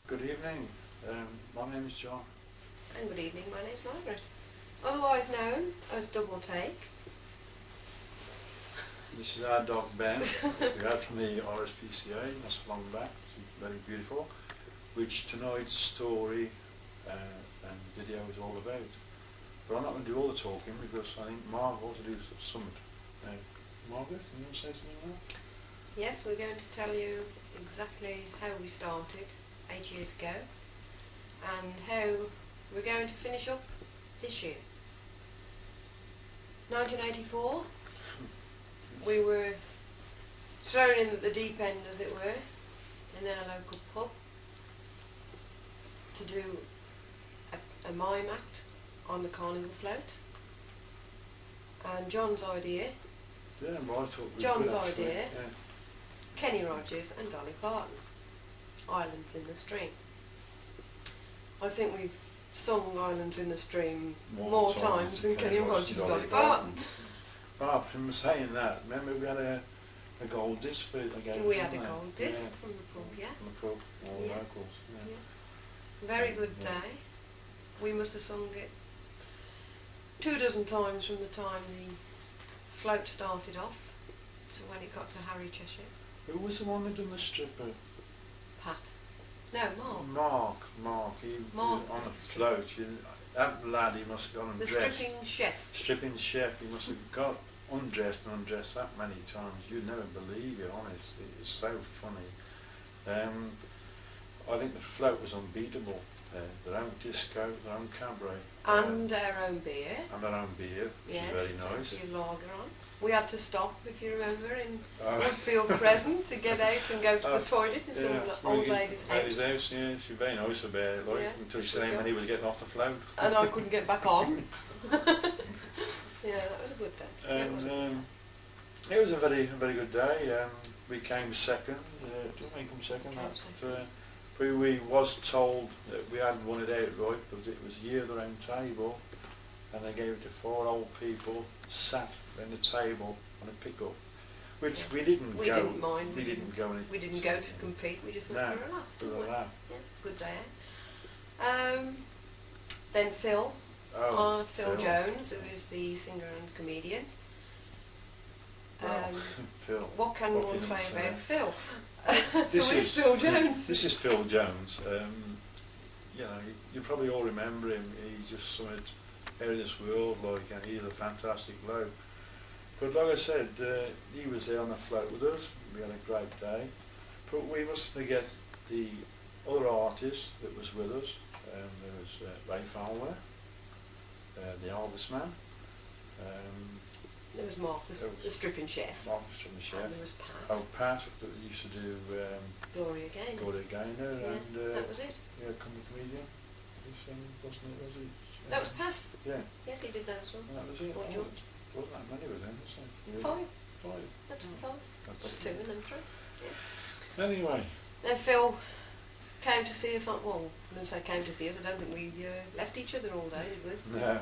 Good evening, my name is John. And good evening, my name's Margaret. Otherwise known as Double Take. This is our dog Ben, we had from the RSPCA not so long back, she's very beautiful, which tonight's story and video is all about. But I'm not going to do all the talking because I think Margaret ought to do something. Margaret, can you say something now? Yes, we're going to tell you exactly how we started 8 years ago and how we're going to finish up this year. 1984, we were thrown in at the deep end, as it were, in our local pub to do a mime act on the carnival float. And John's idea, Yeah, well, I thought we could actually, idea, yeah. Kenny Rogers and Dolly Parton, Islands in the Stream. I think we've sung Islands in the Stream more times than Kenny Rogers and Dolly Parton. Oh, from saying that, remember we had a gold disc for it again? We had a gold disc from the pub, yeah. From the pub, all the locals, yeah. Very good day. We must have sung it 24 times from the time the float started off to when it got to Harry Cheshire. Who was the one that done the stripper? Pat. No, Mark. Mark, he Mark on the float. That lad, he must have got undressed. The stripping chef. Stripping chef, he must have got undressed and undressed that many times. You'd never believe it, honest. It was so funny. I think the float was unbeatable. Their own disco, their own cabaret. And our own beer. And their own beer, which is very nice. Yes, lager on. We had to stop, if you remember, in Oh. Woodfield Crescent to get out and go to the toilet in some old lady's house. Lady's house, yeah. She was very nice about it, like, until she said when he was getting off the float. And I couldn't get back on. Yeah, that was a good day. And it was a very good day. We came second. Didn't we come second? We was told that we hadn't won it outright, but it was a year of their own table, and they gave it to 4 old people sat around the table on a pickup, which we didn't go. Didn't mind. We didn't go. We didn't go to compete. We just went for a laugh. For a laugh. Yeah, good day. Then Phil. Phil Jones, who is the singer and comedian. Phil. What can one say about Phil? This is Phil Jones. This is Phil Jones. You know, you probably all remember him. He's just something out of this world. Like, he's a fantastic bloke. But like I said, he was there on the float with us. We had a great day. But we mustn't forget the other artist that was with us. There was Ray Fowler, the oldest man. There was Mark, the stripping chef. Mark, the stripping chef. And there was Pat. Oh, Pat, that used to do Gloria Gaynor. Gloria Gaynor, yeah, and that was it. Yeah, comedian. Wasn't it? Was it? That was Pat. Yeah. Yes, he did that as well. And that was it. Or George. Wasn't that many was there? Yeah. 5. That's the 5. That's 2 and then 3. Yeah. Anyway. Then Phil came to see us on. Well, I don't say came to see us. I don't think we left each other all day, did we? No.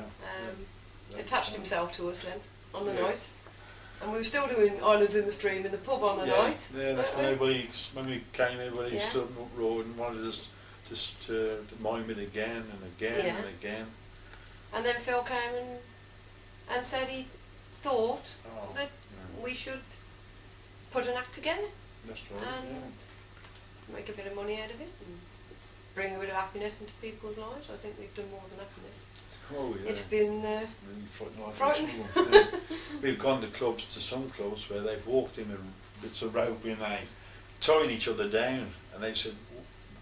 Attached himself to us then on the night, and we were still doing Islands in the Stream in the pub on the night. Yeah, that's when we came, everybody stood up roared and wanted us just to mime it again and again and again. And then Phil came and said he thought that we should put an act together. That's right. And make a bit of money out of it and bring a bit of happiness into people's lives. I think we've done more than happiness. Oh yeah. It's been frightening. We've gone to some clubs where they've walked in with bits of rope and they tying each other down, and they said,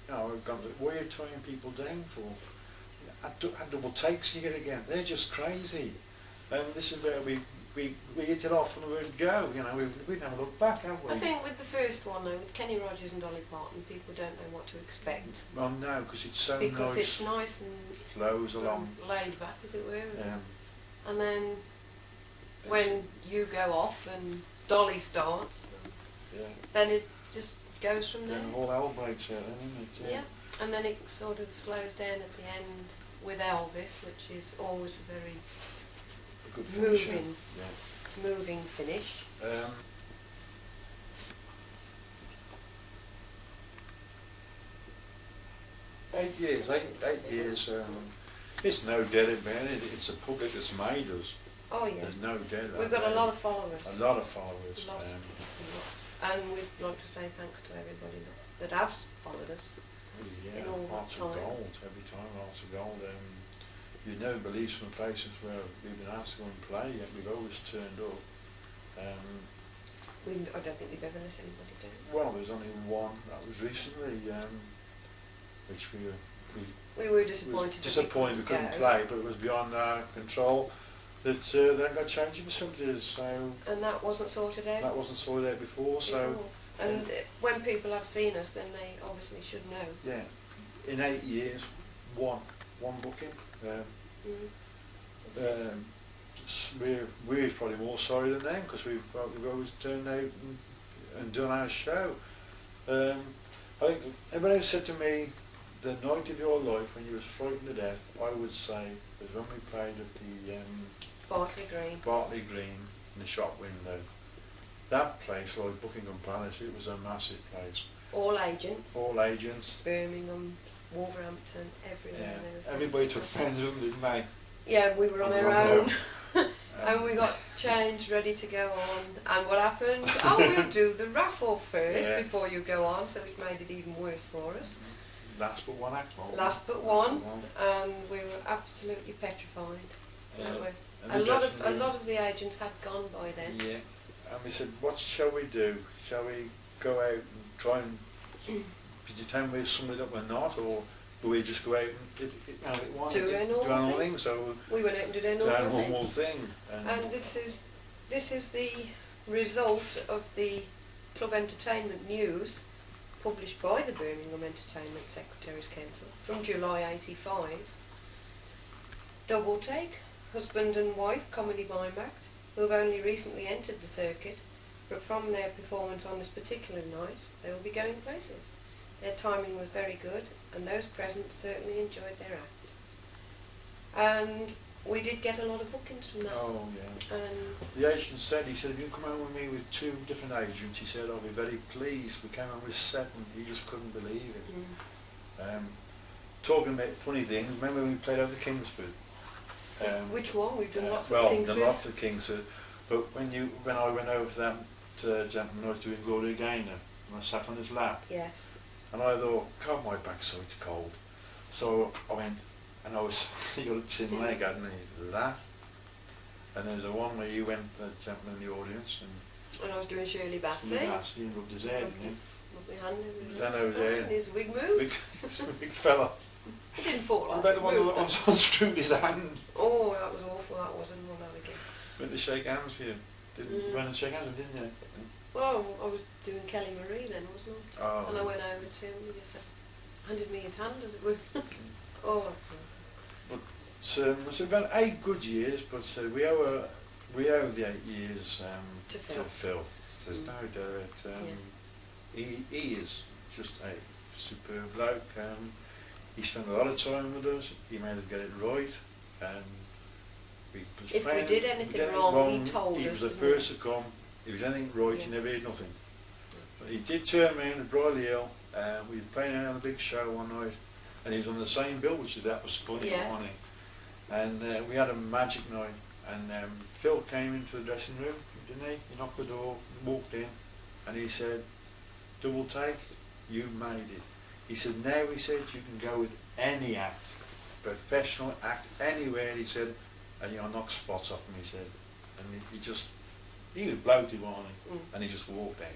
you know, we've gone to, what are you tying people down for? Had double takes here again. They're just crazy. And this is where we hit it off from the word go. You know, we never look back, have we? I think with the first one though, with Kenny Rogers and Dolly Parton, people don't know what to expect. Well, no, because it's so because nice. It's nice and flows along, laid back, as it were. And then when you go off and Dolly starts, then it just goes from there. Then all hell breaks out, then, isn't it? Yeah. And then it sort of slows down at the end with Elvis, which is always a very good moving finish. 8 years, eight years. It's no doubt about it. It's the public that's made us. Oh yeah. There's no doubt about it. We've got a lot of followers. A lot of followers. Lots. And we'd like to say thanks to everybody that have followed us. Yeah, in all hearts that of time. gold, every time, hearts of gold. You'd never believe some places where we've been asked to go and play, yet we've always turned up. I don't think we've ever let anybody down. Well, there's only one that was recently, which we were disappointed. Disappointed we couldn't play, but it was beyond our control. That they got changing facilities, so. And that wasn't sorted out. That wasn't sorted out before, so. And when people have seen us, then they obviously should know. Yeah, in 8 years, one booking. We're probably more sorry than them because we've always turned out and done our show. I think everybody said to me, the night of your life when you was frightened to death, I would say was when we played at the Bartley Green in the shop window. That place, like Buckingham Palace, it was a massive place. All agents. All agents. Birmingham, Wolverhampton, everywhere. Yeah. Everybody took friends with them, didn't they? Yeah, we were on our own. And we got changed, ready to go on. And what happened? Oh, we'll do the raffle first before you go on, so it made it even worse for us. Last but one act. Last but one, and we were absolutely petrified. A lot of the agents had gone by then. Yeah, and we said, what shall we do? Shall we go out and try and pretend we're somebody that we're not, or do we just go out and do our normal thing? So we went out and did our normal thing. And this is the result of the Club Entertainment News, published by the Birmingham Entertainment Secretaries Council from July '85. Double Take, husband and wife comedy mime act, who have only recently entered the circuit, but from their performance on this particular night, they will be going places. Their timing was very good, and those present certainly enjoyed their act. And we did get a lot of bookings from that. Oh, yeah. And the agent said, if you come out with me with 2 different agents, he said, I'll be very pleased. We came out with 7. He just couldn't believe it. Talking about funny things, remember when we played over Kingsford? Which one? We've done lots of Kingsford. Kingsford. Well, lots of Kingsford. But when I went over to that gentleman, I was doing Gloria Gaynor, and I sat on his lap. Yes. And I thought, God, my backside's cold. So I went, and I was, he got a tin leg, hadn't he? Laugh. And there's a one where you went, the gentleman in the audience, and I was doing Shirley Bassey. He rubbed his head, didn't he? Rubbed my hand over his hand over his head. He's a big move. Big fella. He didn't fall off. About the one who unscrewed his hand. Oh, that was awful, that wasn't one that again. Went to shake hands with you. Went to shake hands with him, didn't you? Well, I was doing Kelly Marie then, wasn't I? Oh. And I went over to him and he just handed me his hand as it were. Oh, but it's about 8 good years, but we owe the 8 years to Phil. There's no doubt. He is just a superb bloke. He spent a lot of time with us. He made us get it right, and if we did anything wrong, he told us. He was the first to come. If there was anything right, he never did nothing. But he did turn me in at Brierley Hill. We were playing on a big show one night, and he was on the same bill, which that was funny, wasn't he? And we had a magic night, and Phil came into the dressing room, didn't he? He knocked the door, walked in, and he said, Double Take, you've made it. He said, now, he said, you can go with any act, professional act, anywhere, he said, and you'll knock spots off him, he said. And he was bloated, wasn't he? And he just walked out.